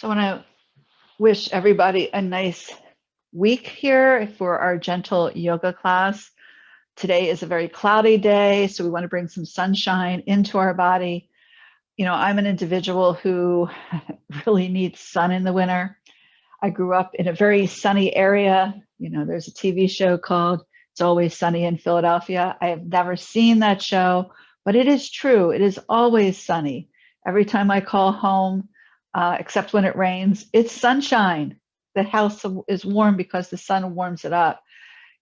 So I want to wish everybody a nice week here for our gentle yoga class. Today is a very cloudy day, so we want to bring some sunshine into our body. You know, I'm an individual who really needs sun in the winter. I grew up in a very sunny area. You know, there's a TV show called It's Always Sunny in Philadelphia. I have never seen that show, but it is true. It is always sunny. Every time I call home, except when it rains, it's sunshine. The house is warm because the sun warms it up.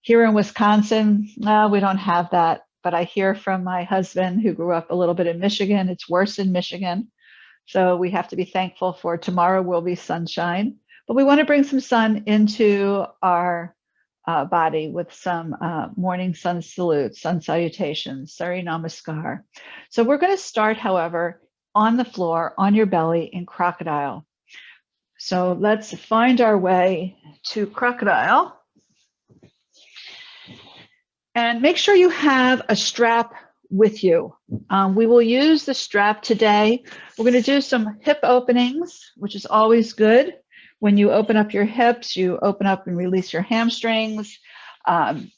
Here in Wisconsin, no, we don't have that. But I hear from my husband, who grew up a little bit in Michigan, it's worse in Michigan. So we have to be thankful for tomorrow will be sunshine. But we want to bring some sun into our body with some morning sun salutes, sun salutations, Surya Namaskar. So we're going to start, however, on the floor, on your belly in crocodile. So let's find our way to crocodile. And make sure you have a strap with you. We will use the strap today. We're going to do some hip openings, which is always good. When you open up your hips, you open up and release your hamstrings,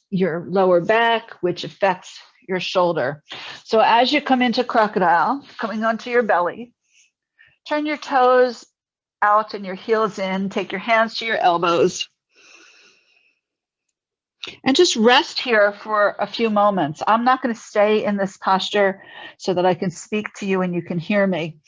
your lower back, which affects your shoulder. So as you come into crocodile, coming onto your belly, turn your toes out and your heels in, take your hands to your elbows. And just rest here for a few moments. I'm not going to stay in this posture so that I can speak to you and you can hear me.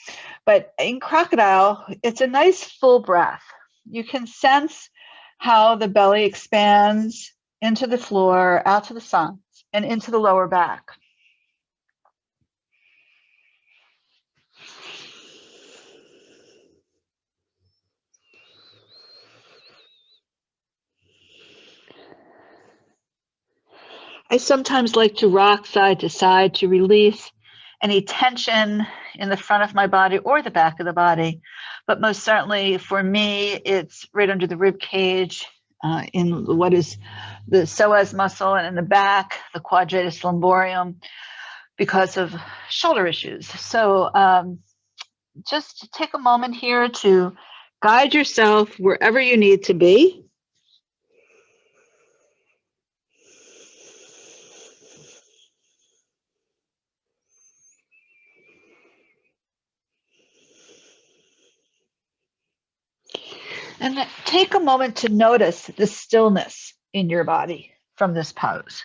But in crocodile, it's a nice full breath. You can sense how the belly expands into the floor, out to the sides, and into the lower back. I sometimes like to rock side to side to release any tension in the front of my body or the back of the body. But most certainly for me, it's right under the rib cage, in what is the psoas muscle, and in the back, the quadratus lumborum, because of shoulder issues. So just take a moment here to guide yourself wherever you need to be. And take a moment to notice the stillness in your body from this pose.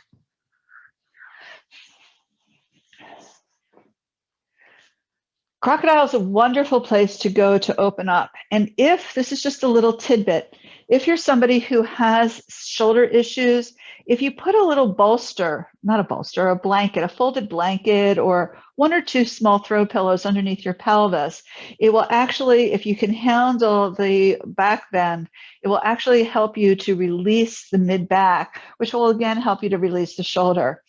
Crocodile is a wonderful place to go to open up. And if this is just a little tidbit, if you're somebody who has shoulder issues, if you put a little bolster, not a bolster, a blanket, a folded blanket, or one or two small throw pillows underneath your pelvis, it will actually, if you can handle the back bend, it will actually help you to release the mid back, which will again help you to release the shoulder.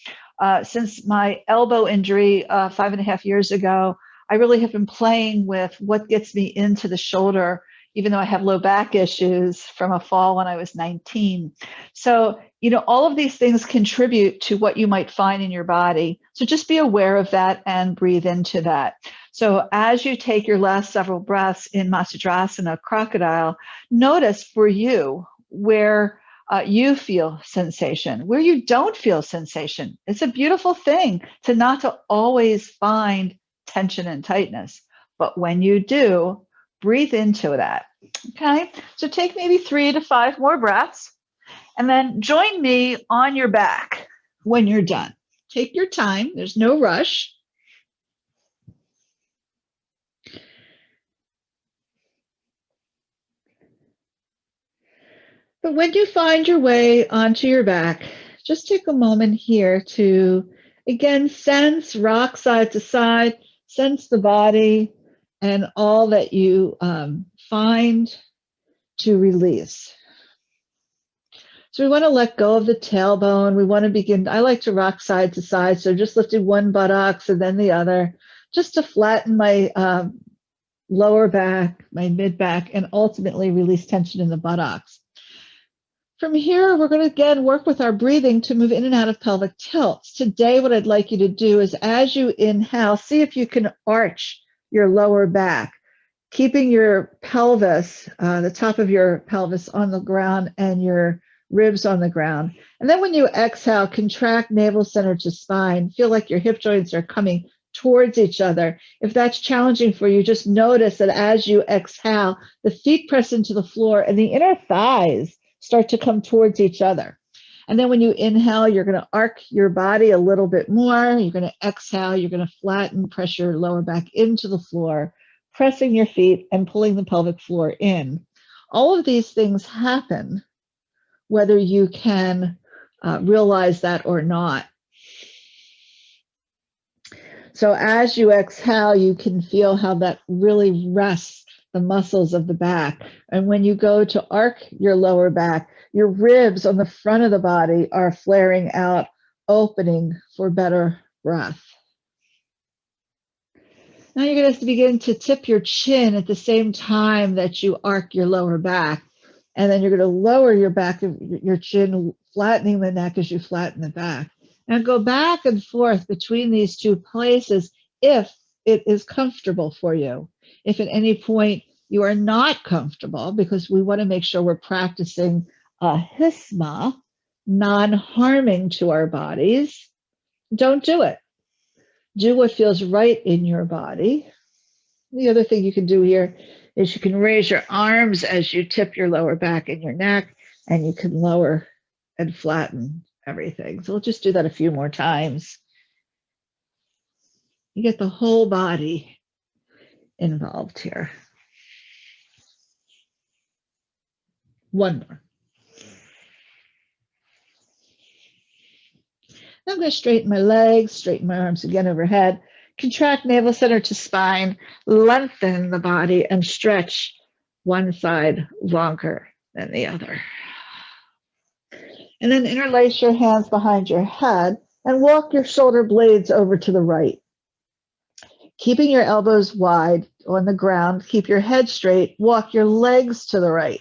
Since my elbow injury 5.5 years ago, I really have been playing with what gets me into the shoulder, even though I have low back issues from a fall when I was 19. So, you know, all of these things contribute to what you might find in your body. So just be aware of that and breathe into that. So as you take your last several breaths in Matsyendrasana, crocodile, notice for you where you feel sensation, where you don't feel sensation. It's a beautiful thing to not to always find tension and tightness. But when you do, breathe into that. Okay, so take maybe 3 to 5 more breaths and then join me on your back when you're done. Take your time, there's no rush. But when you find your way onto your back, just take a moment here to, again, sense, rock side to side, sense the body and all that you find to release. So we want to let go of the tailbone. We want to begin, I like to rock side to side, so just lifting one buttocks and then the other, just to flatten my lower back, my mid back, and ultimately release tension in the buttocks. From here, we're going to again work with our breathing to move in and out of pelvic tilts. Today, what I'd like you to do is as you inhale, see if you can arch your lower back. keeping your pelvis, the top of your pelvis on the ground and your ribs on the ground. And then when you exhale, contract navel center to spine. Feel like your hip joints are coming towards each other. If that's challenging for you, just notice that as you exhale, the feet press into the floor and the inner thighs start to come towards each other. And then when you inhale, you're going to arc your body a little bit more. You're going to exhale, you're going to flatten, press your lower back into the floor, pressing your feet and pulling the pelvic floor in. All of these things happen whether you can realize that or not. So as you exhale, you can feel how that really rests the muscles of the back. And when you go to arc your lower back, your ribs on the front of the body are flaring out, opening for better breath. Now you're going to begin to tip your chin at the same time that you arc your lower back. And then you're going to lower your back of your chin, flattening the neck as you flatten the back. And go back and forth between these two places if it is comfortable for you. If at any point you are not comfortable, because we want to make sure we're practicing hisma, non-harming to our bodies, don't do it. Do what feels right in your body. The other thing you can do here is you can raise your arms as you tip your lower back and your neck, and you can lower and flatten everything. So we'll just do that a few more times. You get the whole body involved here. One more. I'm going to straighten my legs, straighten my arms again overhead, contract navel center to spine, lengthen the body, and stretch one side longer than the other. And then interlace your hands behind your head and walk your shoulder blades over to the right. Keeping your elbows wide on the ground, keep your head straight, walk your legs to the right.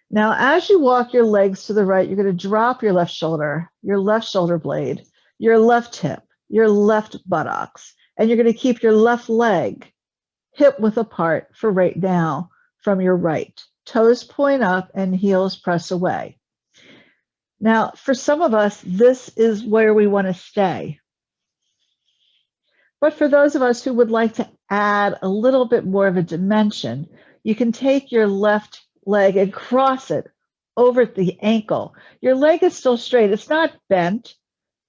Now, as you walk your legs to the right, you're going to drop your left shoulder blade, your left hip, your left buttocks, and you're going to keep your left leg hip width apart for right now from your right. Toes point up and heels press away. Now, for some of us, this is where we want to stay. But for those of us who would like to add a little bit more of a dimension, you can take your left leg and cross it over the ankle. Your leg is still straight, it's not bent.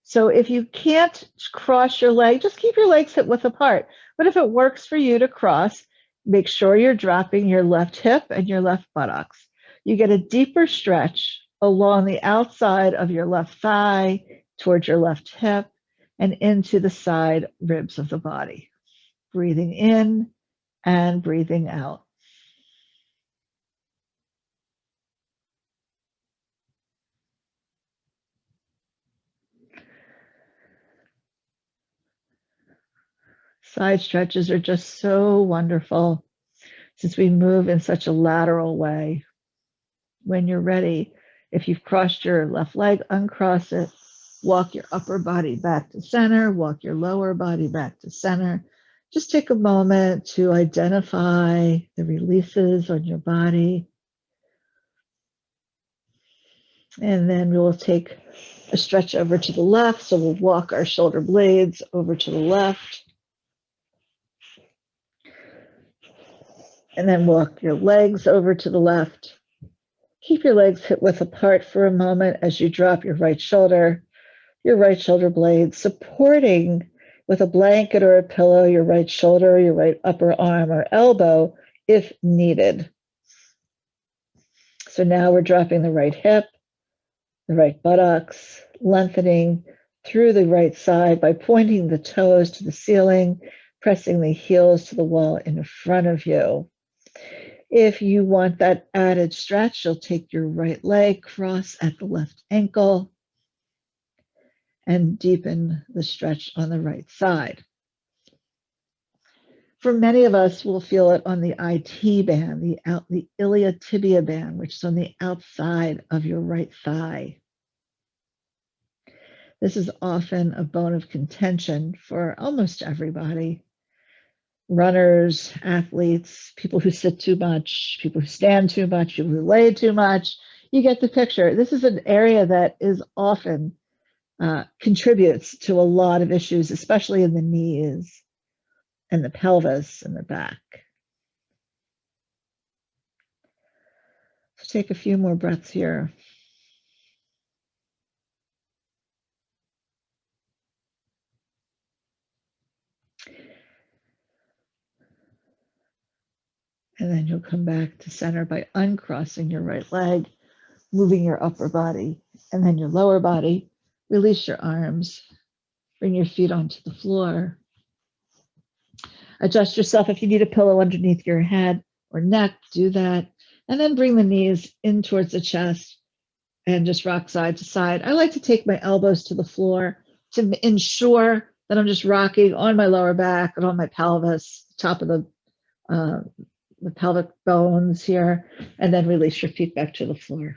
So if you can't cross your leg, just keep your legs hip width apart. But if it works for you to cross, make sure you're dropping your left hip and your left buttocks. You get a deeper stretch along the outside of your left thigh, towards your left hip, and into the side ribs of the body. Breathing in and breathing out. Side stretches are just so wonderful since we move in such a lateral way. When you're ready, if you've crossed your left leg, uncross it, walk your upper body back to center, walk your lower body back to center. Just take a moment to identify the releases on your body. And then we'll take a stretch over to the left. So we'll walk our shoulder blades over to the left. And then walk your legs over to the left. Keep your legs hip width apart for a moment as you drop your right shoulder blade, supporting with a blanket or a pillow your right shoulder, your right upper arm or elbow if needed. So now we're dropping the right hip, the right buttocks, lengthening through the right side by pointing the toes to the ceiling, pressing the heels to the wall in front of you. If you want that added stretch, you'll take your right leg, cross at the left ankle, and deepen the stretch on the right side. For many of us, we'll feel it on the IT band, the iliotibia band, which is on the outside of your right thigh. This is often a bone of contention for almost everybody. runners, athletes, people who sit too much, people who stand too much, people who lay too much. You get the picture. This is an area that is often contributes to a lot of issues, especially in the knees and the pelvis and the back. So take a few more breaths here. And then you'll come back to center by uncrossing your right leg, moving your upper body, and then your lower body. Release your arms, bring your feet onto the floor. Adjust yourself if you need a pillow underneath your head or neck, do that. And then bring the knees in towards the chest and just rock side to side. I like to take my elbows to the floor to ensure that I'm just rocking on my lower back and on my pelvis, top of the pelvic bones here, and then release your feet back to the floor.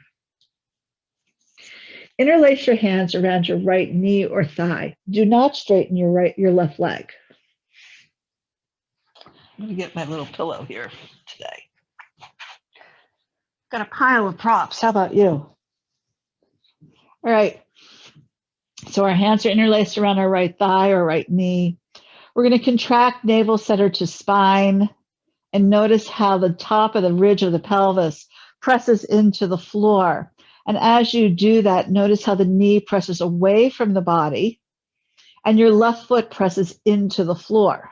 Interlace your hands around your right knee or thigh. Do not straighten your left leg. I'm going to get my little pillow here today. Got a pile of props. How about you? All right. So our hands are interlaced around our right thigh or right knee. We're going to contract navel center to spine and notice how the top of the ridge of the pelvis presses into the floor. And as you do that, notice how the knee presses away from the body and your left foot presses into the floor.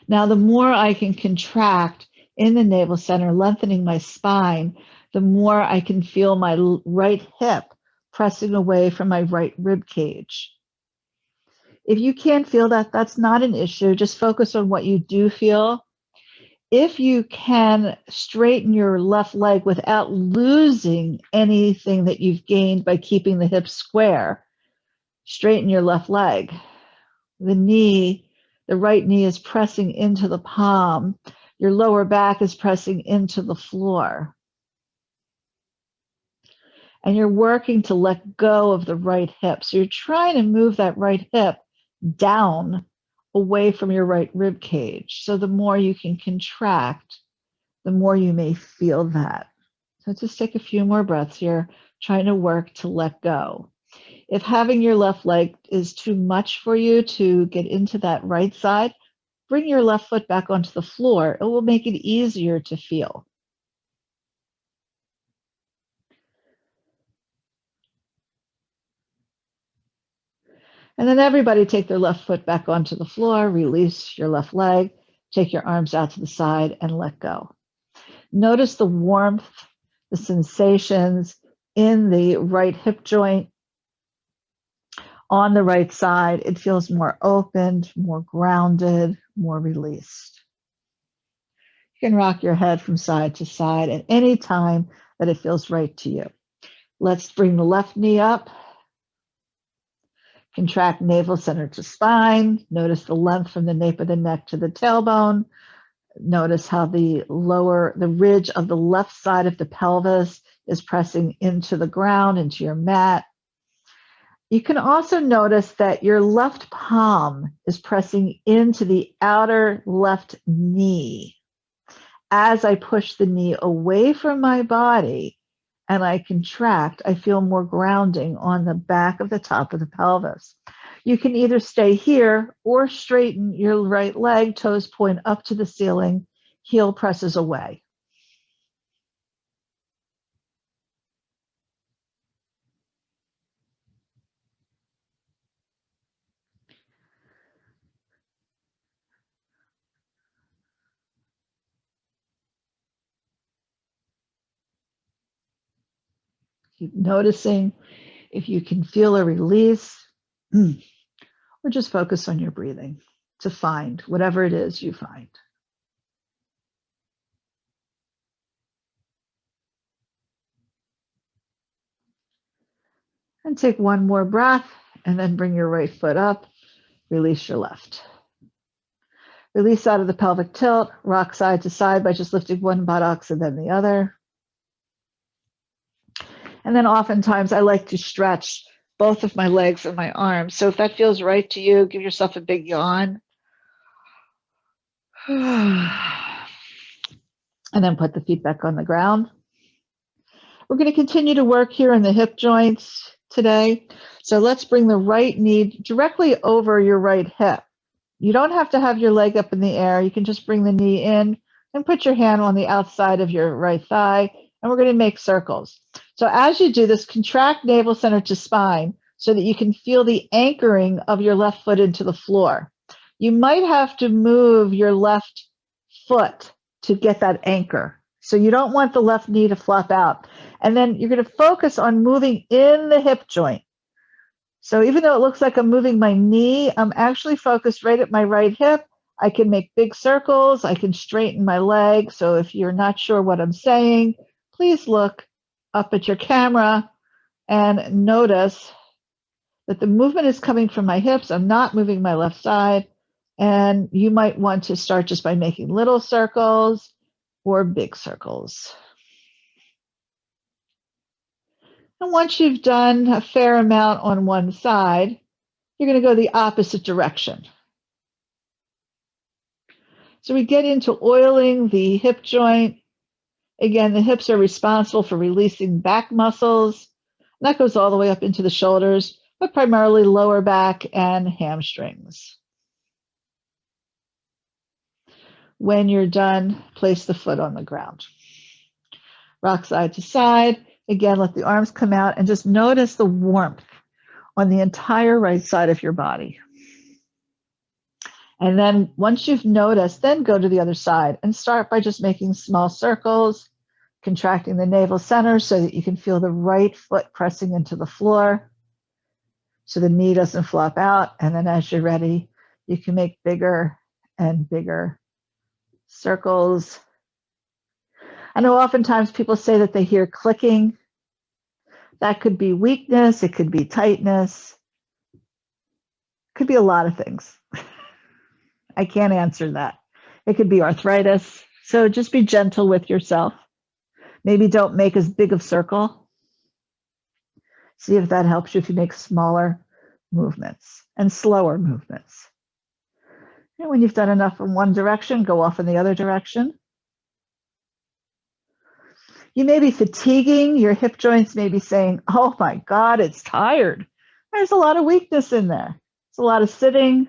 Now, the more I can contract in the navel center, lengthening my spine, the more I can feel my right hip pressing away from my right rib cage. If you can't feel that, that's not an issue. Just focus on what you do feel. If you can straighten your left leg without losing anything that you've gained by keeping the hips square, straighten your left leg. The right knee is pressing into the palm. Your lower back is pressing into the floor. And you're working to let go of the right hip. So you're trying to move that right hip down away from your right rib cage. So the more you can contract, the more you may feel that. So just take a few more breaths here, trying to work to let go. If having your left leg is too much for you to get into that right side, bring your left foot back onto the floor. It will make it easier to feel. And then everybody take their left foot back onto the floor, release your left leg, take your arms out to the side and let go. Notice the warmth, the sensations in the right hip joint. On the right side, it feels more opened, more grounded, more released. You can rock your head from side to side at any time that it feels right to you. Let's bring the left knee up. Contract navel center to spine. Notice the length from the nape of the neck to the tailbone. Notice how the ridge of the left side of the pelvis is pressing into the ground, into your mat. You can also notice that your left palm is pressing into the outer left knee. As I push the knee away from my body and I contract, I feel more grounding on the back of the top of the pelvis. You can either stay here or straighten your right leg, toes point up to the ceiling, heel presses away. Keep noticing if you can feel a release, or just focus on your breathing to find whatever it is you find. And take one more breath and then bring your right foot up, release your left. Release out of the pelvic tilt, rock side to side by just lifting one buttocks and then the other. And then oftentimes I like to stretch both of my legs and my arms. So if that feels right to you, give yourself a big yawn. And then put the feet back on the ground. We're going to continue to work here in the hip joints today. So let's bring the right knee directly over your right hip. You don't have to have your leg up in the air. You can just bring the knee in and put your hand on the outside of your right thigh, and we're going to make circles. So as you do this, contract navel center to spine so that you can feel the anchoring of your left foot into the floor. You might have to move your left foot to get that anchor. So you don't want the left knee to flop out. And then you're going to focus on moving in the hip joint. So even though it looks like I'm moving my knee, I'm actually focused right at my right hip. I can make big circles. I can straighten my leg. So if you're not sure what I'm saying, please look up at your camera and notice that the movement is coming from my hips. I'm not moving my left side. And you might want to start just by making little circles or big circles. And once you've done a fair amount on one side, you're going to go the opposite direction. So we get into oiling the hip joint. Again, the hips are responsible for releasing back muscles. That goes all the way up into the shoulders, but primarily lower back and hamstrings. When you're done, place the foot on the ground. Rock side to side. Again, let the arms come out and just notice the warmth on the entire right side of your body. And then once you've noticed, then go to the other side and start by just making small circles, contracting the navel center so that you can feel the right foot pressing into the floor so the knee doesn't flop out. And then as you're ready, you can make bigger and bigger circles. I know oftentimes people say that they hear clicking. That could be weakness, it could be tightness, it could be a lot of things. I can't answer that. It could be arthritis. So just be gentle with yourself. Maybe don't make as big of a circle. See if that helps you if you make smaller movements and slower movements. And when you've done enough in one direction, go off in the other direction. You may be fatiguing. Your hip joints may be saying, oh my God, it's tired. There's a lot of weakness in there. It's a lot of sitting,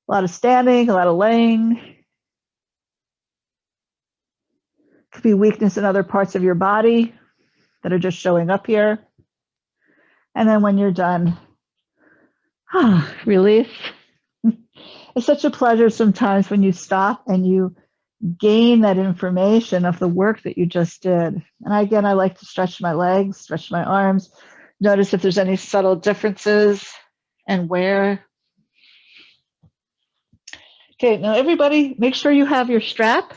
a lot of standing, a lot of laying. Could be weakness in other parts of your body that are just showing up here. And then when you're done, relief. It's such a pleasure sometimes when you stop and you gain that information of the work that you just did. And again, I like to stretch my legs, stretch my arms, notice if there's any subtle differences and where. Okay, now everybody, make sure you have your strap.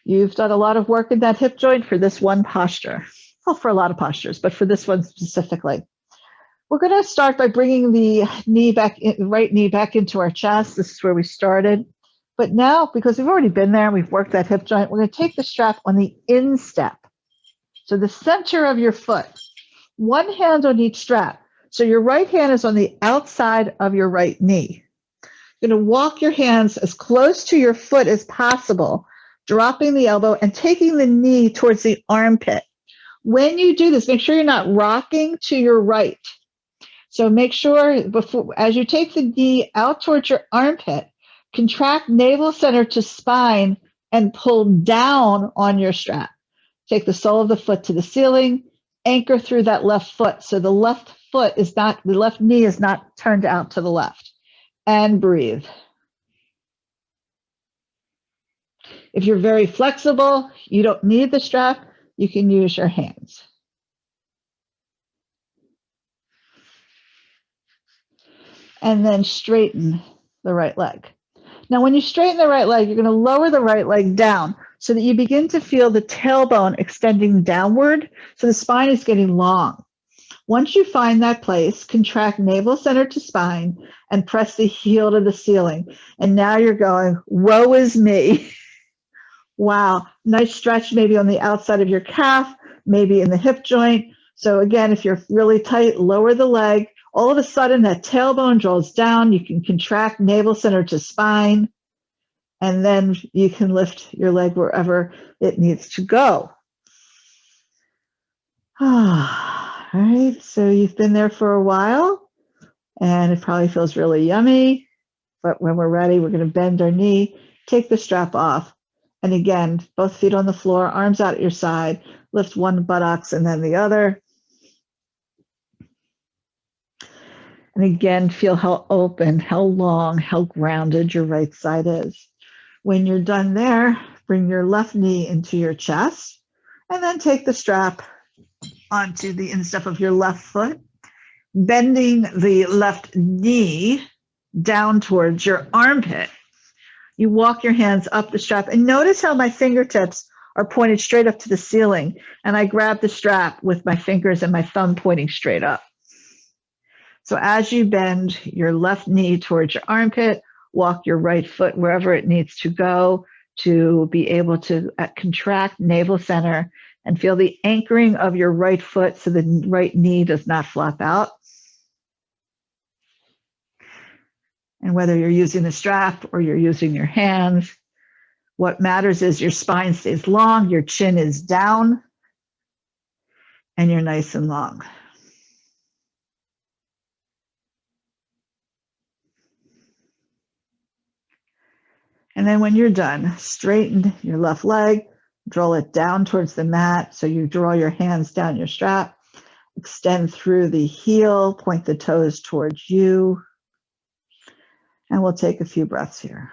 You've done a lot of work in that hip joint for this one posture. Well, for a lot of postures, but for this one specifically. We're going to start by bringing the right knee back into our chest. This is where we started. But now, because we've already been there and we've worked that hip joint, we're going to take the strap on the instep. So the center of your foot, one hand on each strap. So your right hand is on the outside of your right knee. You're going to walk your hands as close to your foot as possible, dropping the elbow and taking the knee towards the armpit. When you do this, make sure you're not rocking to your right. So make sure as you take the knee out towards your armpit, contract navel center to spine and pull down on your strap. Take the sole of the foot to the ceiling, anchor through that left foot. So the left knee is not turned out to the left. And breathe. If you're very flexible, you don't need the strap, you can use your hands. And then straighten the right leg. Now, when you straighten the right leg, you're going to lower the right leg down so that you begin to feel the tailbone extending downward, so the spine is getting long. Once you find that place, contract navel center to spine and press the heel to the ceiling. And now you're going, woe is me. Wow, nice stretch maybe on the outside of your calf, maybe in the hip joint. So again, if you're really tight, lower the leg. All of a sudden, that tailbone draws down. You can contract navel center to spine, and then you can lift your leg wherever it needs to go. All right, so you've been there for a while, and it probably feels really yummy. But when we're ready, we're going to bend our knee, take the strap off. And again, both feet on the floor, arms out at your side, lift one buttocks and then the other. And again, feel how open, how long, how grounded your right side is. When you're done there, bring your left knee into your chest and then take the strap onto the instep of your left foot, bending the left knee down towards your armpit. You walk your hands up the strap and notice how my fingertips are pointed straight up to the ceiling, and I grab the strap with my fingers and my thumb pointing straight up. So as you bend your left knee towards your armpit, walk your right foot wherever it needs to go to be able to contract navel center and feel the anchoring of your right foot so the right knee does not flop out. And whether you're using the strap or you're using your hands, what matters is your spine stays long, your chin is down, and you're nice and long. And then when you're done, straighten your left leg, draw it down towards the mat. So you draw your hands down your strap, extend through the heel, point the toes towards you. And we'll take a few breaths here.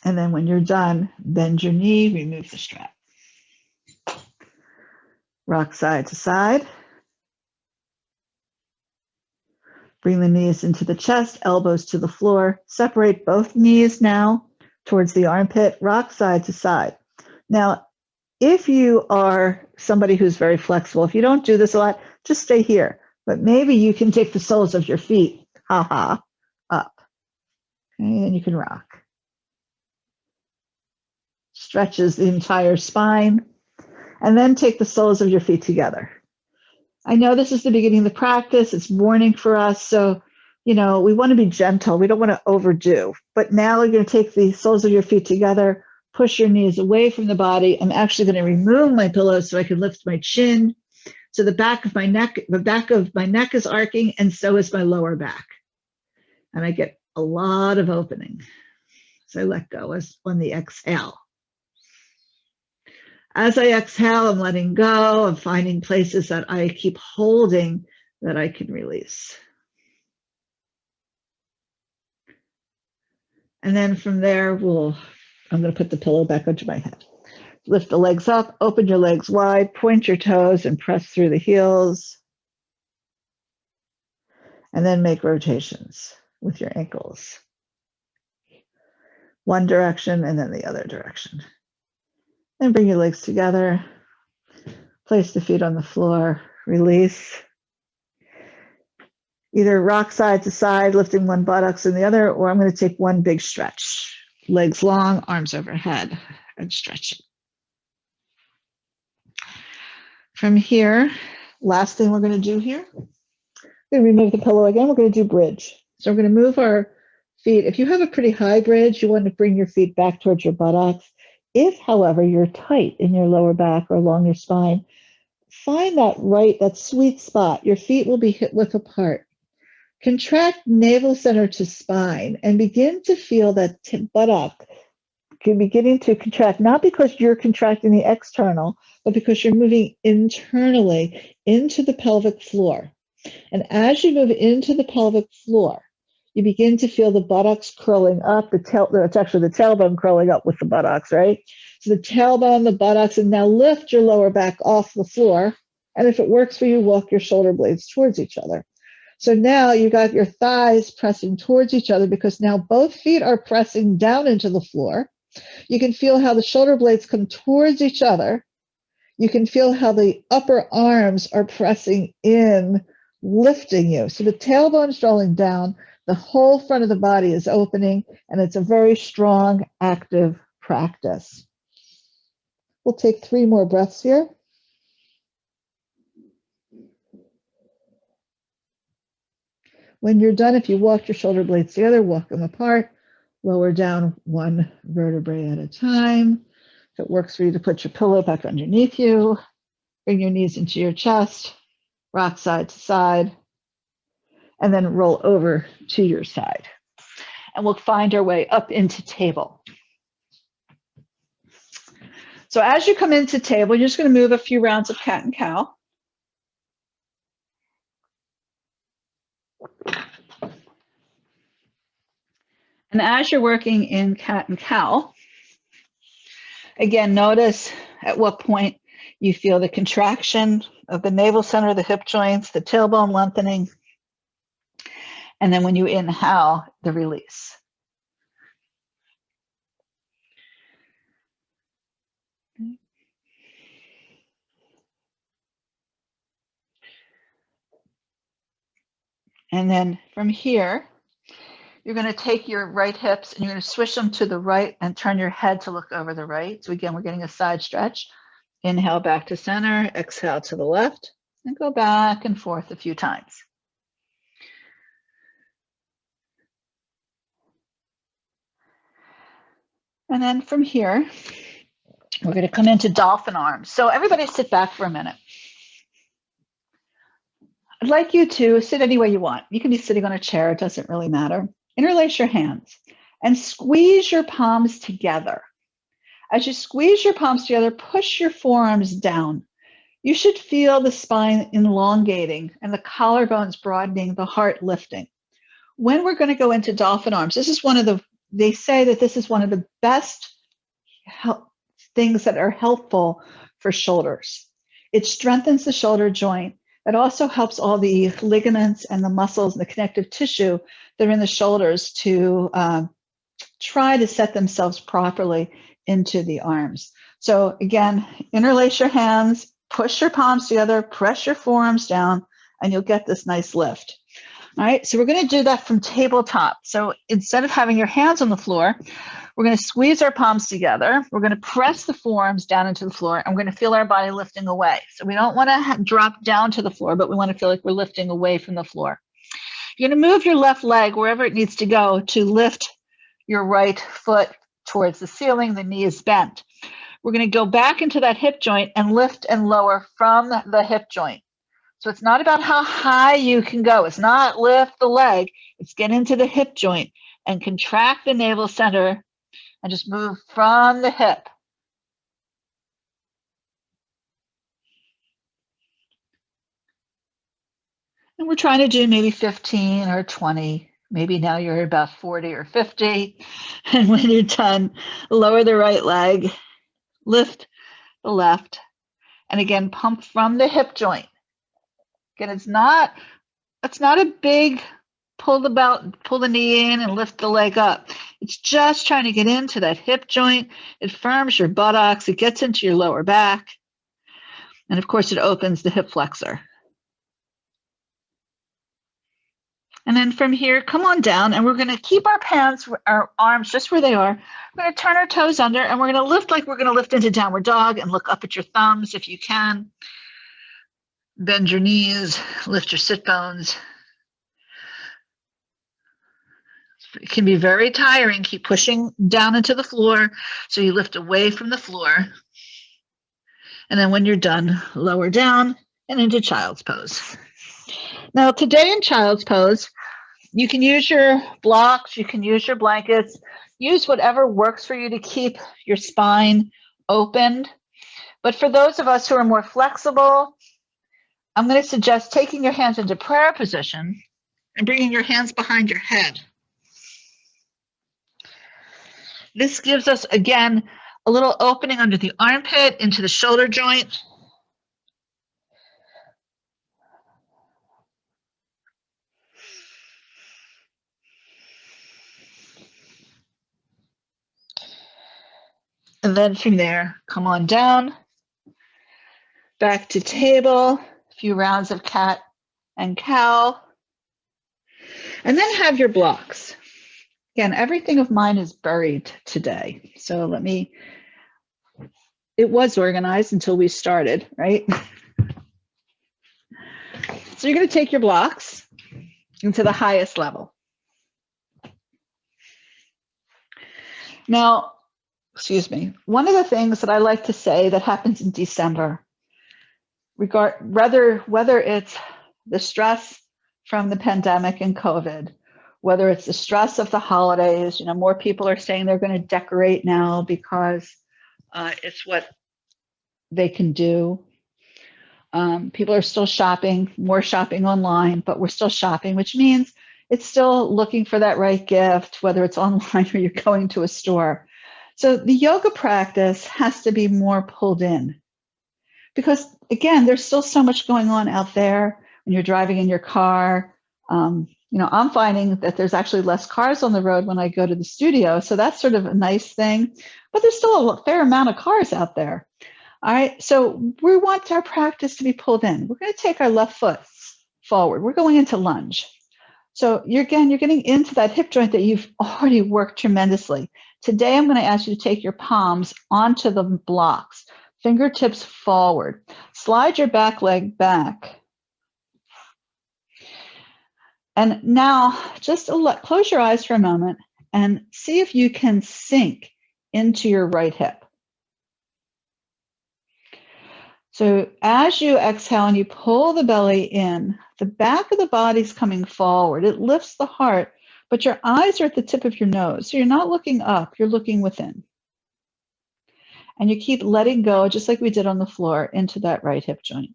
And then when you're done, bend your knee, remove the strap. Rock side to side. Bring the knees into the chest, elbows to the floor. Separate both knees now towards the armpit, rock side to side. Now, if you are somebody who's very flexible, if you don't do this a lot, just stay here. But maybe you can take the soles of your feet, up. Okay, and you can rock. Stretches the entire spine. And then take the soles of your feet together. I know this is the beginning of the practice. It's morning for us. So, we want to be gentle. We don't want to overdo. But now you're going to take the soles of your feet together, push your knees away from the body. I'm actually going to remove my pillows so I can lift my chin. So the back of my neck is arcing, and so is my lower back. And I get a lot of opening. So I let go on the exhale. As I exhale, I'm letting go. I'm finding places that I keep holding that I can release. And then from there, I'm going to put the pillow back onto my head. Lift the legs up, open your legs wide, point your toes and press through the heels. And then make rotations with your ankles. One direction and then the other direction. Then bring your legs together, place the feet on the floor, release. Either rock side to side, lifting one buttocks and the other, or I'm going to take one big stretch. Legs long, arms overhead, and stretching. From here, last thing we're going to do here, we're going to remove the pillow again. We're going to do bridge. So we're going to move our feet. If you have a pretty high bridge, you want to bring your feet back towards your buttocks. If, however, you're tight in your lower back or along your spine, find that sweet spot. Your feet will be hip width apart. Contract navel center to spine and begin to feel that buttock beginning to contract, not because you're contracting the external, but because you're moving internally into the pelvic floor. And as you move into the pelvic floor, you begin to feel the buttocks curling up. It's actually the tailbone curling up with the buttocks, right? So the tailbone, the buttocks, and now lift your lower back off the floor. And if it works for you, walk your shoulder blades towards each other. So now you got your thighs pressing towards each other because now both feet are pressing down into the floor. You can feel how the shoulder blades come towards each other. You can feel how the upper arms are pressing in, lifting you. So the tailbone's drawing down. The whole front of the body is opening, and it's a very strong, active practice. We'll take 3 more breaths here. When you're done, if you walk your shoulder blades together, walk them apart, lower down 1 vertebrae at a time. If it works for you to put your pillow back underneath you, bring your knees into your chest, rock side to side, and then roll over to your side. And we'll find our way up into table. So as you come into table, you're just going to move a few rounds of cat and cow. And as you're working in cat and cow, again, notice at what point you feel the contraction of the navel center, the hip joints, the tailbone lengthening, and then when you inhale, the release. And then from here, you're going to take your right hips and you're going to swish them to the right and turn your head to look over the right. So again, we're getting a side stretch. Inhale back to center, exhale to the left, and go back and forth a few times. And then from here, we're going to come into dolphin arms. So everybody sit back for a minute. I'd like you to sit any way you want. You can be sitting on a chair, it doesn't really matter. Interlace your hands and squeeze your palms together. As you squeeze your palms together, push your forearms down. You should feel the spine elongating and the collarbones broadening, the heart lifting. When we're going to go into dolphin arms, this is they say that this is one of the best things that are helpful for shoulders. It strengthens the shoulder joint. It also helps all the ligaments and the muscles and the connective tissue that are in the shoulders to try to set themselves properly into the arms. So again, interlace your hands, push your palms together, press your forearms down, and you'll get this nice lift. All right, so we're going to do that from tabletop. So instead of having your hands on the floor, we're going to squeeze our palms together. We're going to press the forearms down into the floor, and we're going to feel our body lifting away. So we don't want to drop down to the floor, but we want to feel like we're lifting away from the floor. You're going to move your left leg wherever it needs to go to lift your right foot towards the ceiling. The knee is bent. We're going to go back into that hip joint and lift and lower from the hip joint. So it's not about how high you can go. It's not lift the leg. It's get into the hip joint and contract the navel center and just move from the hip. And we're trying to do maybe 15 or 20. Maybe now you're about 40 or 50. And when you're done, lower the right leg, lift the left, and again, pump from the hip joint. Again, it's not a big pull the knee in and lift the leg up. It's just trying to get into that hip joint. It firms your buttocks. It gets into your lower back. And of course, it opens the hip flexor. And then from here, come on down, and we're going to keep our arms just where they are. We're going to turn our toes under, and we're going to lift like we're going to lift into downward dog and look up at your thumbs if you can. Bend your knees, lift your sit bones. It can be very tiring. Keep pushing down into the floor so you lift away from the floor. And then when you're done, lower down and into child's pose. Now, today in child's pose, you can use your blocks, you can use your blankets, use whatever works for you to keep your spine opened. But for those of us who are more flexible, I'm going to suggest taking your hands into prayer position and bringing your hands behind your head. This gives us, again, a little opening under the armpit into the shoulder joint. And then from there, come on down, back to table, a few rounds of cat and cow, and then have your blocks. Again, everything of mine is buried today. So it was organized until we started, right? So you're going to take your blocks into the highest level. Now, excuse me, one of the things that I like to say that happens in December, whether it's the stress from the pandemic and COVID, whether it's the stress of the holidays, more people are saying they're going to decorate now because it's what they can do. People are still shopping, more shopping online, but we're still shopping, which means it's still looking for that right gift, whether it's online or you're going to a store. So the yoga practice has to be more pulled in because, again, there's still so much going on out there when you're driving in your car. I'm finding that there's actually less cars on the road when I go to the studio. So that's sort of a nice thing, but there's still a fair amount of cars out there. All right, so we want our practice to be pulled in. We're going to take our left foot forward. We're going into lunge. So you're getting into that hip joint that you've already worked tremendously. Today, I'm going to ask you to take your palms onto the blocks, fingertips forward. Slide your back leg back. And now just close your eyes for a moment and see if you can sink into your right hip. So as you exhale and you pull the belly in, the back of the body's coming forward. It lifts the heart, but your eyes are at the tip of your nose. So you're not looking up, you're looking within. And you keep letting go, just like we did on the floor, into that right hip joint.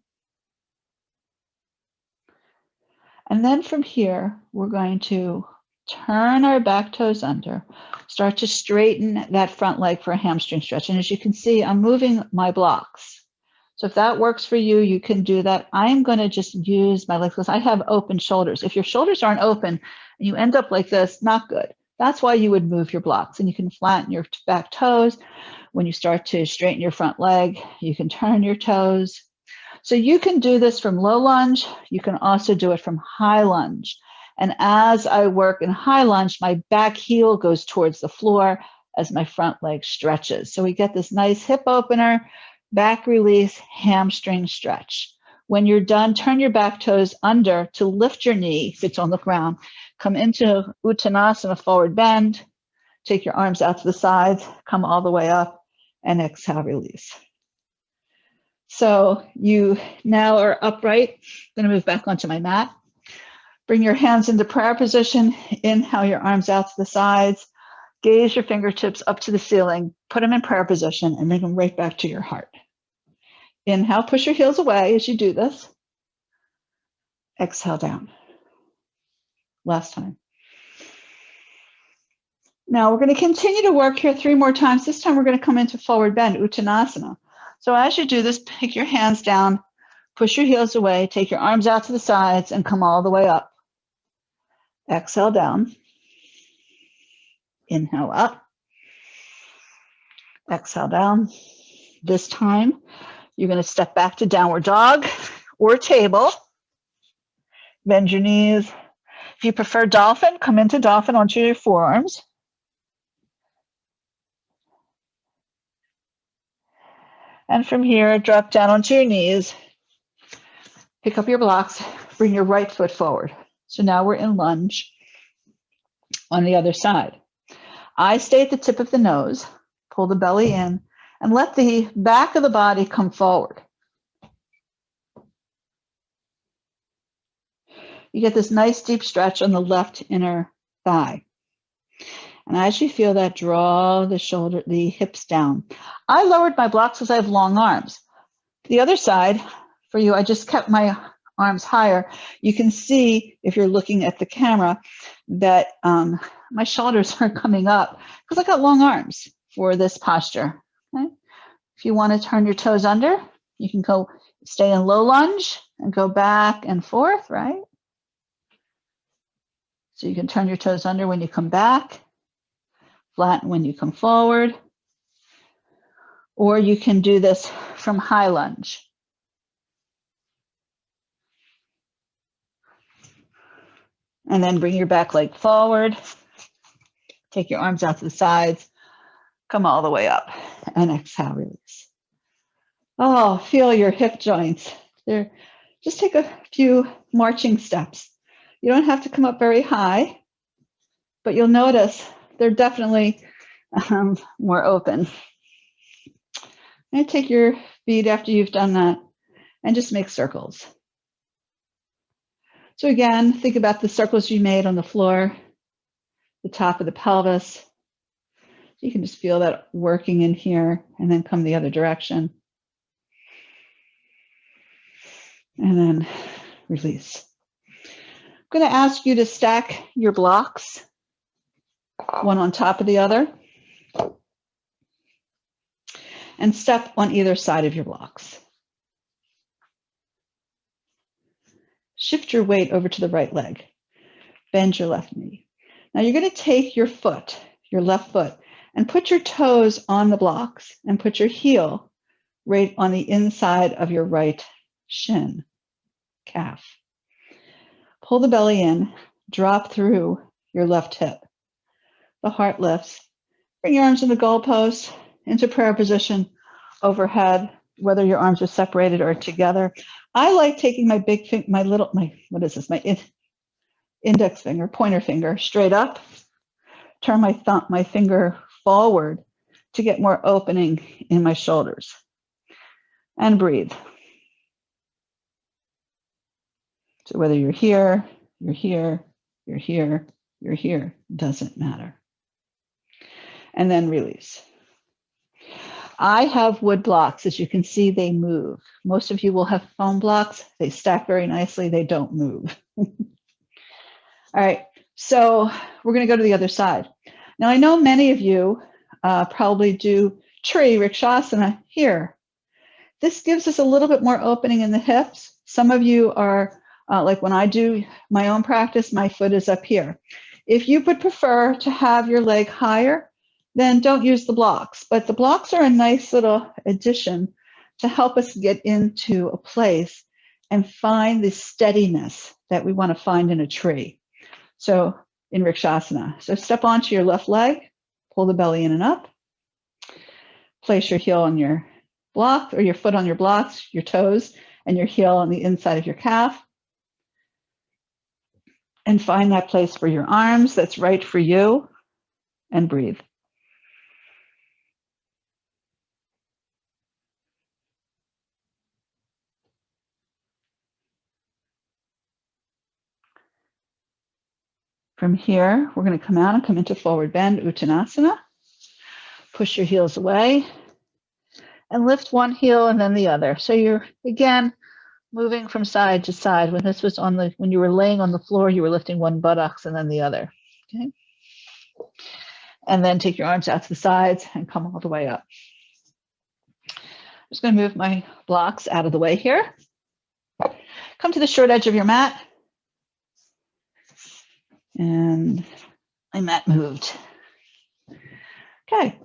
And then from here, we're going to turn our back toes under, start to straighten that front leg for a hamstring stretch. And as you can see, I'm moving my blocks. So if that works for you, you can do that. I'm going to just use my legs because I have open shoulders. If your shoulders aren't open and you end up like this, not good. That's why you would move your blocks, and you can flatten your back toes. When you start to straighten your front leg, you can turn your toes. So you can do this from low lunge. You can also do it from high lunge. And as I work in high lunge, my back heel goes towards the floor as my front leg stretches. So we get this nice hip opener, back release, hamstring stretch. When you're done, turn your back toes under to lift your knee if it's on the ground. Come into Uttanasana, forward bend. Take your arms out to the sides, come all the way up, and exhale, release. So you now are upright. I'm going to move back onto my mat. Bring your hands into prayer position. Inhale your arms out to the sides. Gaze your fingertips up to the ceiling. Put them in prayer position and bring them right back to your heart. Inhale, push your heels away as you do this. Exhale down. Last time. Now we're going to continue to work here 3 more times. This time we're going to come into forward bend, Uttanasana. So as you do this, pick your hands down, push your heels away, take your arms out to the sides, and come all the way up. Exhale down. Inhale up. Exhale down. This time, you're going to step back to downward dog or table. Bend your knees. If you prefer dolphin, come into dolphin onto your forearms. And from here, drop down onto your knees. Pick up your blocks. Bring your right foot forward. So now we're in lunge on the other side. I stay at the tip of the nose. Pull the belly in and let the back of the body come forward. You get this nice deep stretch on the left inner thigh. And as you feel that, draw the hips down. I lowered my blocks because I have long arms. The other side, for you, I just kept my arms higher. You can see, if you're looking at the camera, that my shoulders are coming up because I got long arms for this posture. Okay? If you want to turn your toes under, you can go stay in low lunge and go back and forth, right? So you can turn your toes under when you come back, flatten when you come forward, or you can do this from high lunge. And then bring your back leg forward. Take your arms out to the sides, come all the way up, and exhale, release. Oh, feel your hip joints. They're, just take a few marching steps. You don't have to come up very high, but you'll notice they're definitely more open. And take your feet after you've done that and just make circles. So again, think about the circles you made on the floor, the top of the pelvis. You can just feel that working in here and then come the other direction. And then release. I'm going to ask you to stack your blocks, one on top of the other, and step on either side of your blocks. Shift your weight over to the right leg. Bend your left knee. Now you're going to take your foot, your left foot, and put your toes on the blocks and put your heel right on the inside of your right shin, calf. Pull the belly in, drop through your left hip. The heart lifts. Bring your arms in the goalpost, into prayer position, overhead, whether your arms are separated or together. I like taking my big finger, my index finger, pointer finger, straight up. Turn my finger forward to get more opening in my shoulders. And breathe. So whether you're here, you're here, you're here, you're here, doesn't matter. And then release. I have wood blocks. As you can see, they move. Most of you will have foam blocks. They stack very nicely. They don't move. All right, so we're going to go to the other side. Now, I know many of you probably do tree Rikshasana here. This gives us a little bit more opening in the hips. Some of you are, like when I do my own practice, my foot is up here. If you would prefer to have your leg higher, then don't use the blocks. But the blocks are a nice little addition to help us get into a place and find the steadiness that we want to find in a tree. So in Rikshasana. So step onto your left leg, pull the belly in and up, place your heel on your block or your foot on your blocks, your toes, and your heel on the inside of your calf. And find that place for your arms that's right for you and breathe. From here, we're going to come out and come into forward bend, Uttanasana. Push your heels away and lift one heel and then the other. So you're, again, moving from side to side. When this was when you were laying on the floor, you were lifting one buttocks and then the other. Okay. And then take your arms out to the sides and come all the way up. I'm just going to move my blocks out of the way here. Come to the short edge of your mat. And my mat moved. Okay.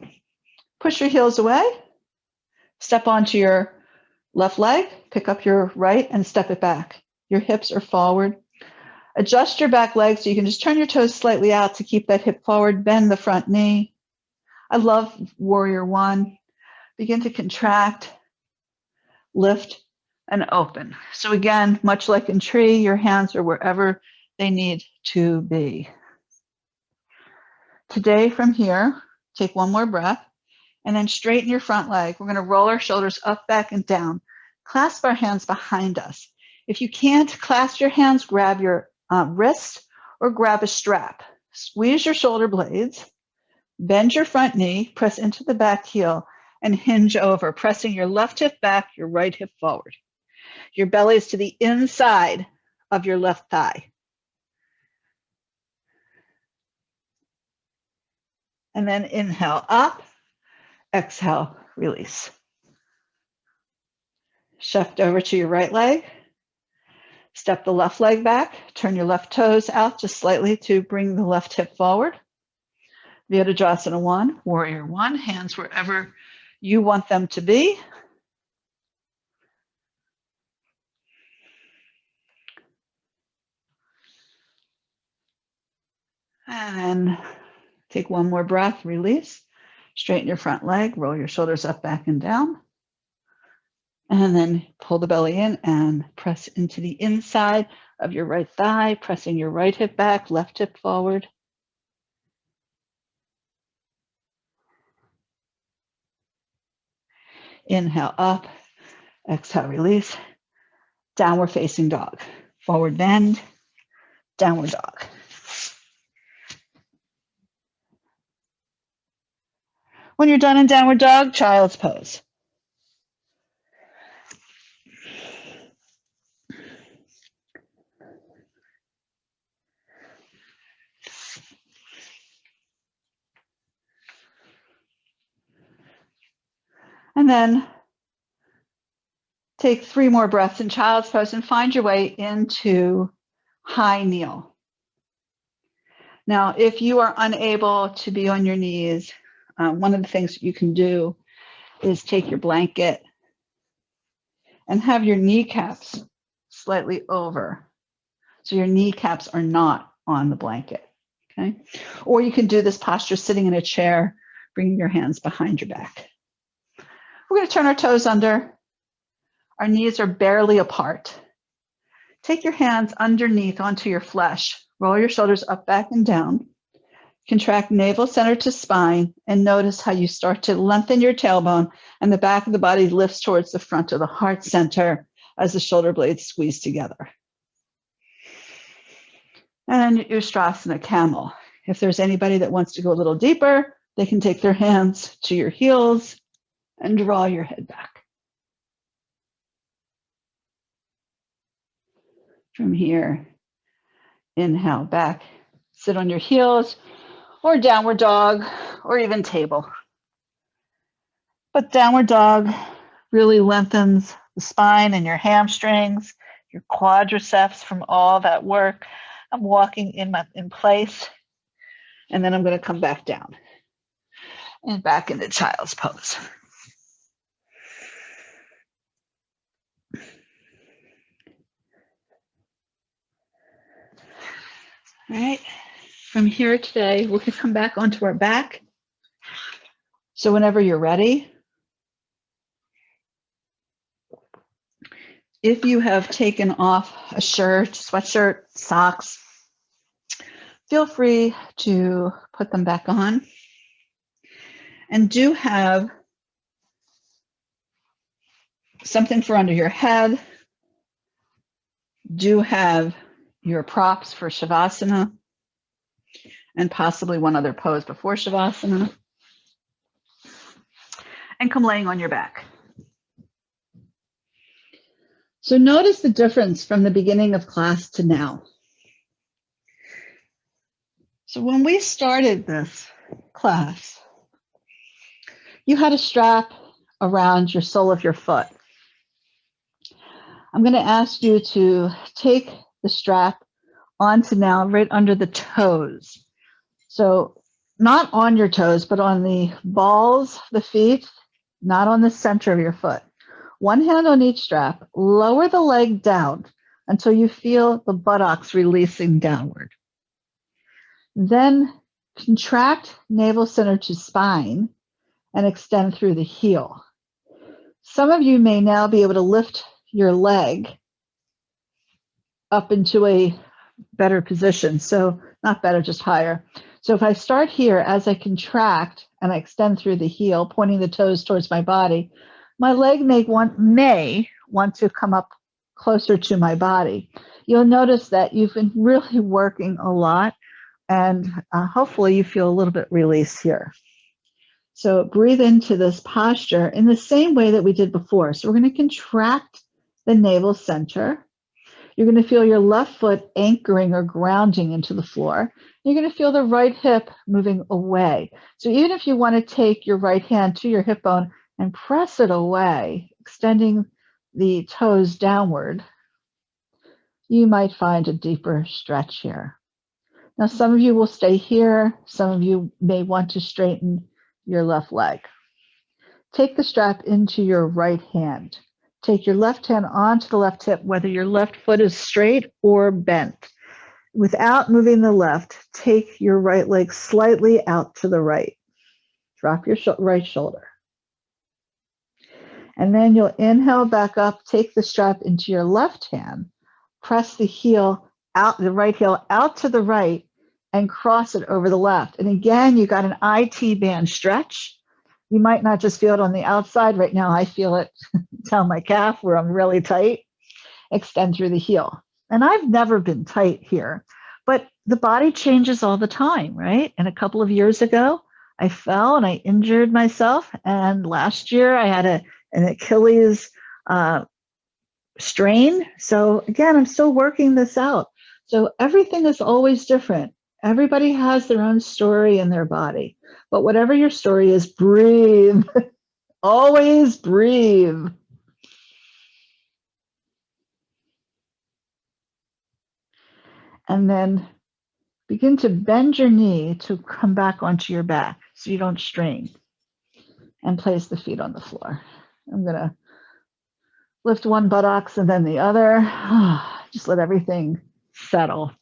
Push your heels away. Step onto your left leg. Pick up your right and step it back. Your hips are forward. Adjust your back leg so you can just turn your toes slightly out to keep that hip forward. Bend the front knee. I love Warrior One. Begin to contract, lift, and open. So again, much like in tree, your hands are wherever they need to be. Today from here, take one more breath and then straighten your front leg. We're going to roll our shoulders up, back, and down. Clasp our hands behind us. If you can't clasp your hands, grab your wrist or grab a strap. Squeeze your shoulder blades, bend your front knee, press into the back heel, and hinge over, pressing your left hip back, your right hip forward. Your belly is to the inside of your left thigh. And then inhale up, exhale, release. Shift over to your right leg. Step the left leg back. Turn your left toes out just slightly to bring the left hip forward. Virabhadrasana 1, Warrior 1, hands wherever you want them to be. And Take one more breath, release. Straighten your front leg, roll your shoulders up, back, and down. And then pull the belly in and press into the inside of your right thigh, pressing your right hip back, left hip forward. Inhale up, exhale, release. Downward facing dog. Forward bend, downward dog. When you're done in downward dog, child's pose. And then take 3 more breaths in child's pose and find your way into high kneel. Now, if you are unable to be on your knees, one of the things you can do is take your blanket and have your kneecaps slightly over. So your kneecaps are not on the blanket, okay? Or you can do this posture sitting in a chair, bringing your hands behind your back. We're going to turn our toes under. Our knees are barely apart. Take your hands underneath onto your flesh. Roll your shoulders up, back, and down. Contract navel center to spine, and notice how you start to lengthen your tailbone and the back of the body lifts towards the front of the heart center as the shoulder blades squeeze together. And Ustrasana Camel. If there's anybody that wants to go a little deeper, they can take their hands to your heels and draw your head back. From here, inhale back, sit on your heels, or downward dog, or even table. But downward dog really lengthens the spine and your hamstrings, your quadriceps from all that work. I'm walking in place, and then I'm going to come back down and back into child's pose. All right, from here today, we're going to come back onto our back. So whenever you're ready, if you have taken off a shirt, sweatshirt, socks, feel free to put them back on. And do have something for under your head. Do have your props for Shavasana and possibly one other pose before Shavasana. And come laying on your back. So notice the difference from the beginning of class to now. So when we started this class, you had a strap around your sole of your foot. I'm going to ask you to take the strap onto now right under the toes. So not on your toes, but on the balls, the feet, not on the center of your foot. One hand on each strap, lower the leg down until you feel the buttocks releasing downward. Then contract navel center to spine and extend through the heel. Some of you may now be able to lift your leg up into a better position. So not better, just higher. So if I start here, as I contract and I extend through the heel, pointing the toes towards my body, my leg may want to come up closer to my body. You'll notice that you've been really working a lot, and hopefully you feel a little bit release here. So breathe into this posture in the same way that we did before. So we're going to contract the navel center. You're going to feel your left foot anchoring or grounding into the floor. You're going to feel the right hip moving away. So even if you want to take your right hand to your hip bone and press it away, extending the toes downward, you might find a deeper stretch here. Now, some of you will stay here. Some of you may want to straighten your left leg. Take the strap into your right hand. Take your left hand onto the left hip, whether your left foot is straight or bent. Without moving the left, take your right leg slightly out to the right. Drop your right shoulder. And then you'll inhale back up, take the strap into your left hand, press the heel out, the right heel out to the right, and cross it over the left. And again, you got an IT band stretch. You might not just feel it on the outside. Right now, I feel it down my calf where I'm really tight. Extend through the heel. And I've never been tight here, but the body changes all the time, right? And a couple of years ago, I fell and I injured myself. And last year, I had an Achilles strain. So again, I'm still working this out. So everything is always different. Everybody has their own story in their body. But whatever your story is, breathe. Always breathe. And then begin to bend your knee to come back onto your back so you don't strain. And place the feet on the floor. I'm going to lift one buttocks and then the other. Just let everything settle.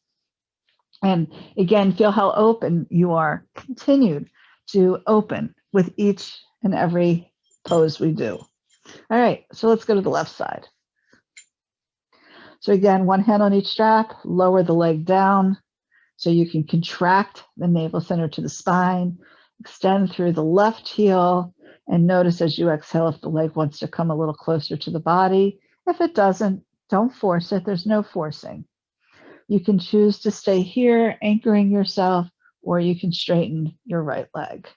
And again, feel how open you are. Continued to open with each and every pose we do. All right, so let's go to the left side. So again, one hand on each strap, lower the leg down so you can contract the navel center to the spine, extend through the left heel, and notice as you exhale if the leg wants to come a little closer to the body. If it doesn't, don't force it. There's no forcing. You can choose to stay here, anchoring yourself, or you can straighten your right leg.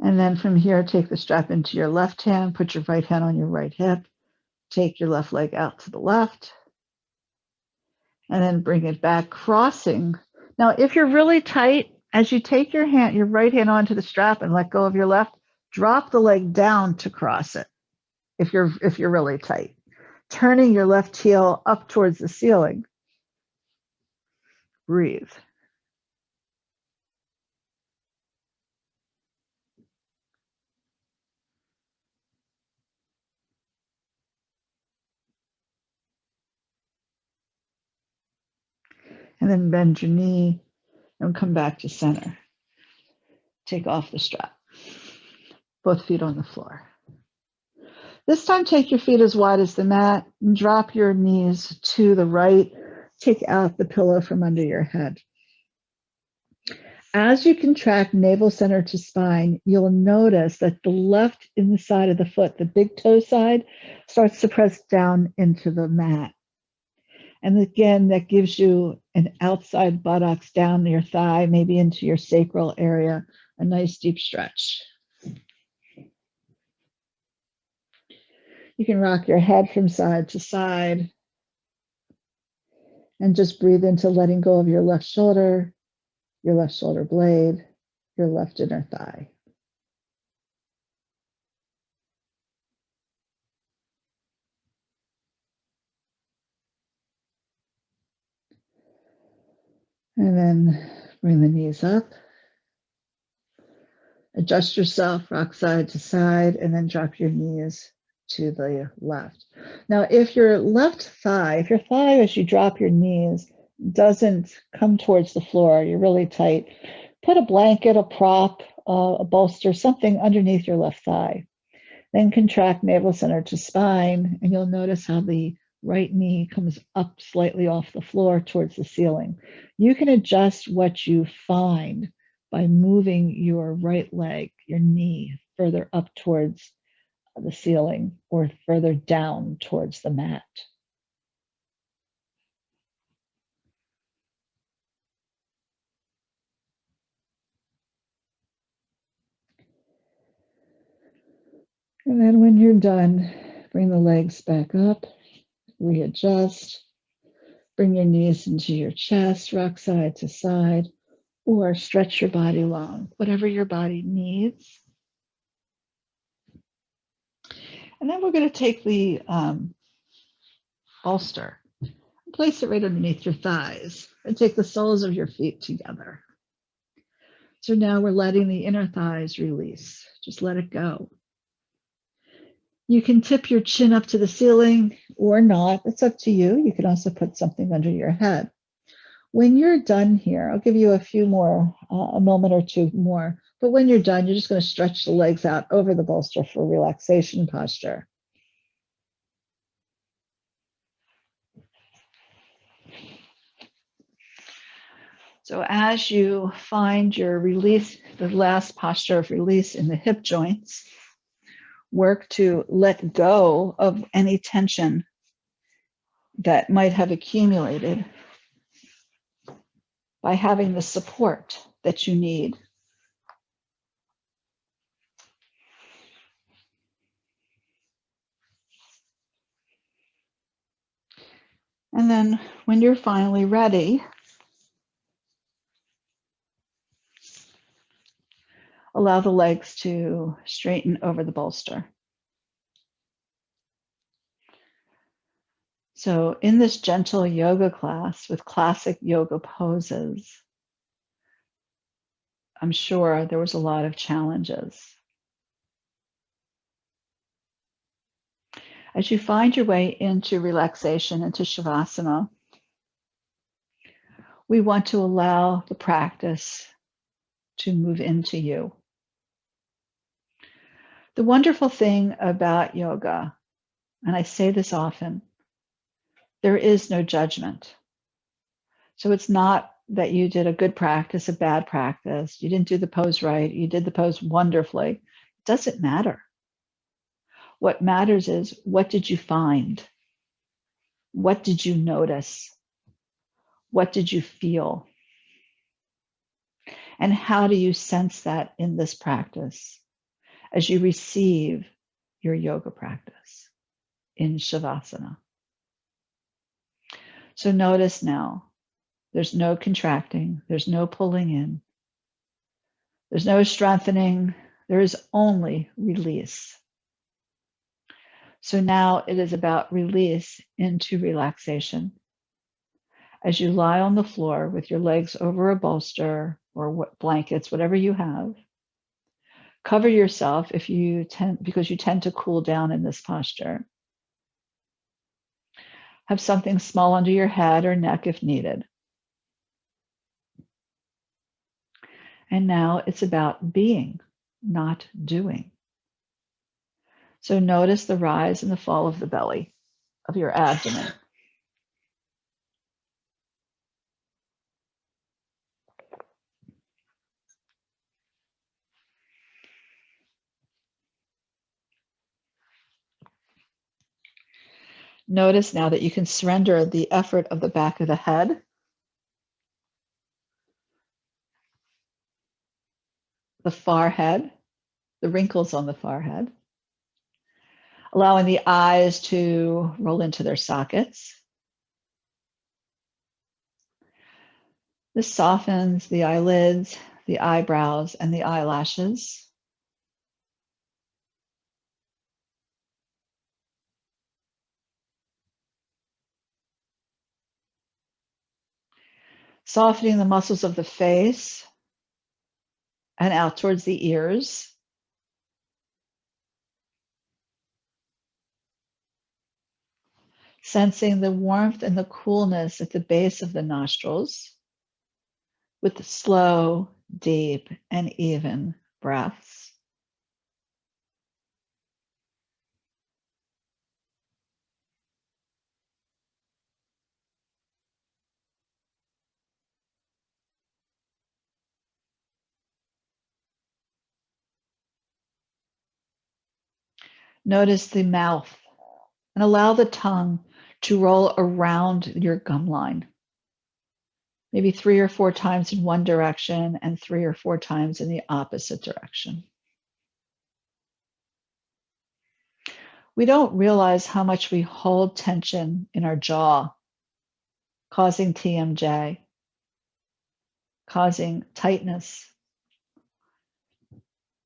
And then from here, take the strap into your left hand, put your right hand on your right hip, take your left leg out to the left, and then bring it back, crossing. Now, if you're really tight, as you take your right hand onto the strap and let go of your left, drop the leg down to cross it. If you're really tight, turning your left heel up towards the ceiling. Breathe. And then bend your knee and come back to center. Take off the strap. Both feet on the floor. This time, take your feet as wide as the mat and drop your knees to the right. Take out the pillow from under your head. As you contract navel center to spine, you'll notice that the left inside of the foot, the big toe side, starts to press down into the mat. And again, that gives you an outside buttocks down your thigh, maybe into your sacral area, a nice deep stretch. You can rock your head from side to side and just breathe into letting go of your left shoulder blade, your left inner thigh. And then bring the knees up. Adjust yourself, rock side to side, and then drop your knees to the left. Now, if your thigh, as you drop your knees, doesn't come towards the floor, you're really tight, put a blanket, a prop, a bolster, something underneath your left thigh. Then contract navel center to spine, and you'll notice how the right knee comes up slightly off the floor towards the ceiling. You can adjust what you find by moving your right leg, your knee, further up towards the ceiling or further down towards the mat. And then when you're done, bring the legs back up, readjust, bring your knees into your chest, rock side to side, or stretch your body long, whatever your body needs. And then we're going to take the bolster and place it right underneath your thighs and take the soles of your feet together. So now we're letting the inner thighs release. Just let it go. You can tip your chin up to the ceiling or not. It's up to you. You can also put something under your head. When you're done here, I'll give you a few more, a moment or two more. But when you're done, you're just going to stretch the legs out over the bolster for relaxation posture. So as you find your release, the last posture of release in the hip joints, work to let go of any tension that might have accumulated by having the support that you need. And then when you're finally ready, allow the legs to straighten over the bolster. So in this gentle yoga class with classic yoga poses, I'm sure there was a lot of challenges. As you find your way into relaxation, into Shavasana, we want to allow the practice to move into you. The wonderful thing about yoga, and I say this often, there is no judgment. So it's not that you did a good practice, a bad practice, you didn't do the pose right, you did the pose wonderfully. It doesn't matter. What matters is, what did you find? What did you notice? What did you feel? And how do you sense that in this practice as you receive your yoga practice in Shavasana? So notice now, there's no contracting, there's no pulling in, there's no strengthening, there is only release. So now it is about release into relaxation. As you lie on the floor with your legs over a bolster or blankets, whatever you have, cover yourself if you because you tend to cool down in this posture. Have something small under your head or neck if needed. And now it's about being, not doing. So notice the rise and the fall of the belly, of your abdomen. Notice now that you can surrender the effort of the back of the head. The forehead, the wrinkles on the forehead. Allowing the eyes to roll into their sockets. This softens the eyelids, the eyebrows, and the eyelashes. Softening the muscles of the face and out towards the ears. Sensing the warmth and the coolness at the base of the nostrils with slow, deep, and even breaths. Notice the mouth and allow the tongue to roll around your gum line. Maybe 3 or 4 times in one direction and 3 or 4 times in the opposite direction. We don't realize how much we hold tension in our jaw, causing TMJ, causing tightness.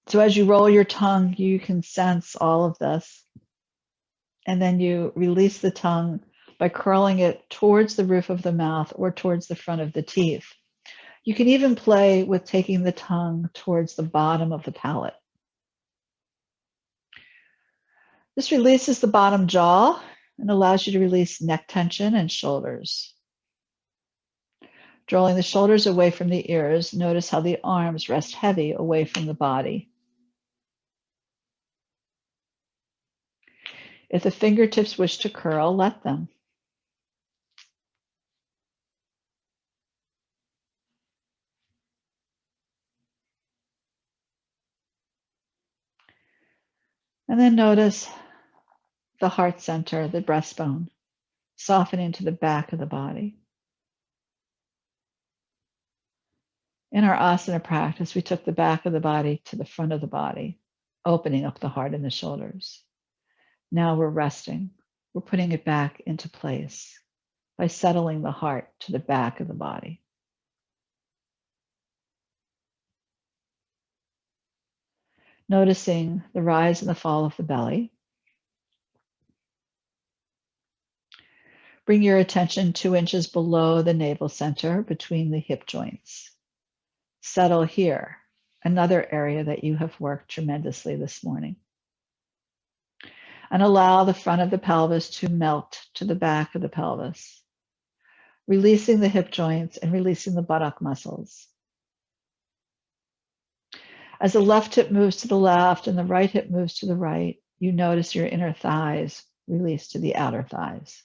So as you roll your tongue, you can sense all of this. And then you release the tongue by curling it towards the roof of the mouth or towards the front of the teeth. You can even play with taking the tongue towards the bottom of the palate. This releases the bottom jaw and allows you to release neck tension and shoulders. Drawing the shoulders away from the ears, notice how the arms rest heavy away from the body. If the fingertips wish to curl, let them. And then notice the heart center, the breastbone, softening to the back of the body. In our asana practice, we took the back of the body to the front of the body, opening up the heart and the shoulders. Now we're resting. We're putting it back into place by settling the heart to the back of the body. Noticing the rise and the fall of the belly. Bring your attention 2 inches below the navel center between the hip joints. Settle here, another area that you have worked tremendously this morning. And allow the front of the pelvis to melt to the back of the pelvis, releasing the hip joints and releasing the buttock muscles. As the left hip moves to the left and the right hip moves to the right, you notice your inner thighs release to the outer thighs.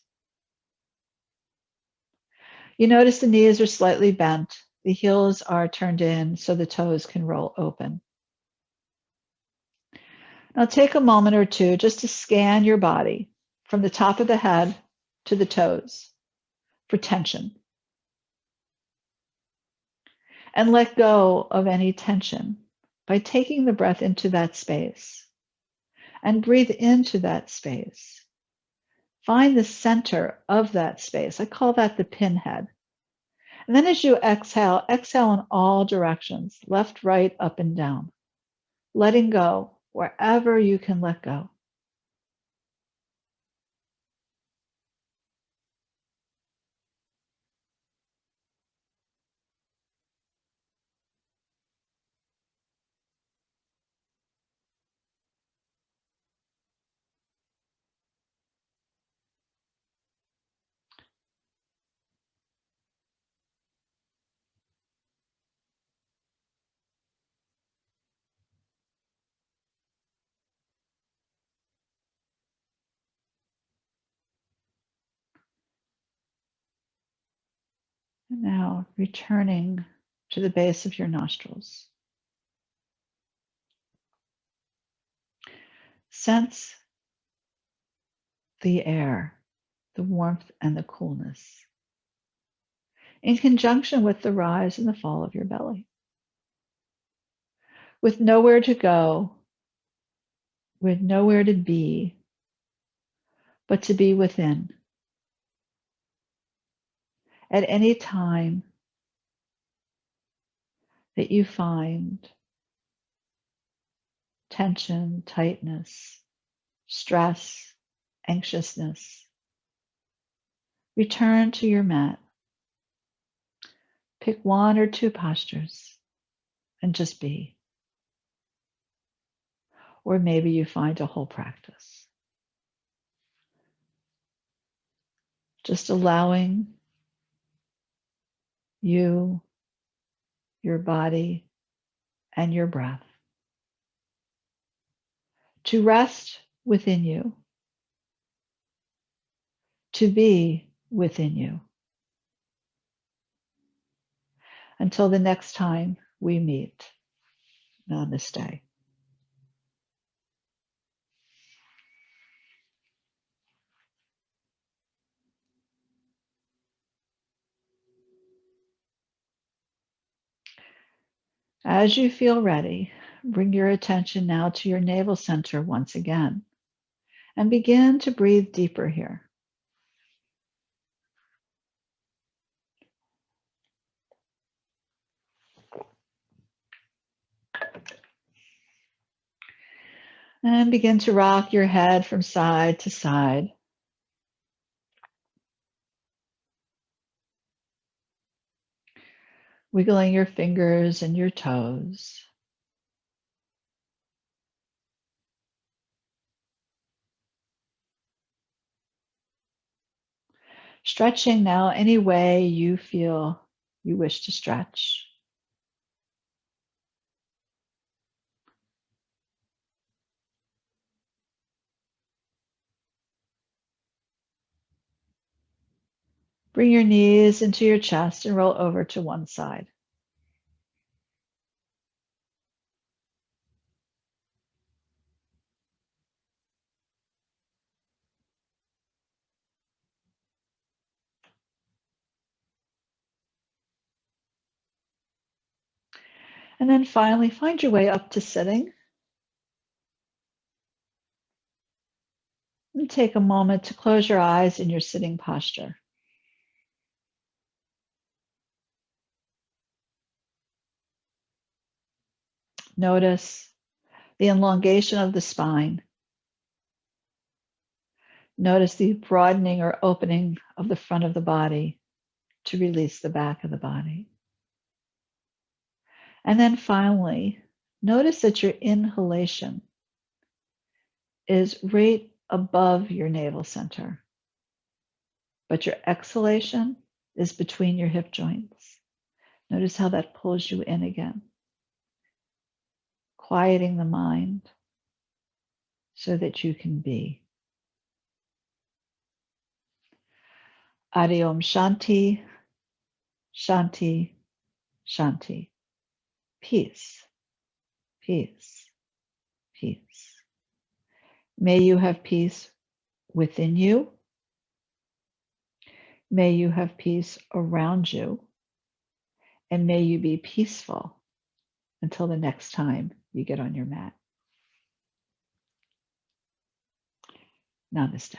You notice the knees are slightly bent, the heels are turned in so the toes can roll open. Now take a moment or two just to scan your body from the top of the head to the toes for tension. And let go of any tension by taking the breath into that space and breathe into that space. Find the center of that space. I call that the pinhead. And then as you exhale, exhale in all directions, left, right, up, and down, letting go wherever you can let go. And now returning to the base of your nostrils. Sense the air, the warmth and the coolness, in conjunction with the rise and the fall of your belly. With nowhere to go, with nowhere to be, but to be within. At any time that you find tension, tightness, stress, anxiousness, return to your mat. Pick 1 or 2 postures and just be. Or maybe you find a whole practice. Just allowing you, your body, and your breath to rest within you, to be within you. Until the next time we meet, namaste. As you feel ready, bring your attention now to your navel center once again and begin to breathe deeper here. And begin to rock your head from side to side. wiggling your fingers and your toes. Stretching now any way you feel you wish to stretch. Bring your knees into your chest and roll over to one side. And then finally, find your way up to sitting. And take a moment to close your eyes in your sitting posture. Notice the elongation of the spine. Notice the broadening or opening of the front of the body to release the back of the body. And then finally, notice that your inhalation is right above your navel center, but your exhalation is between your hip joints. Notice how that pulls you in again, quieting the mind so that you can be. Adi Om Shanti, Shanti, Shanti. Peace, peace, peace. May you have peace within you. May you have peace around you. And may you be peaceful until the next time you get on your mat. Namaste.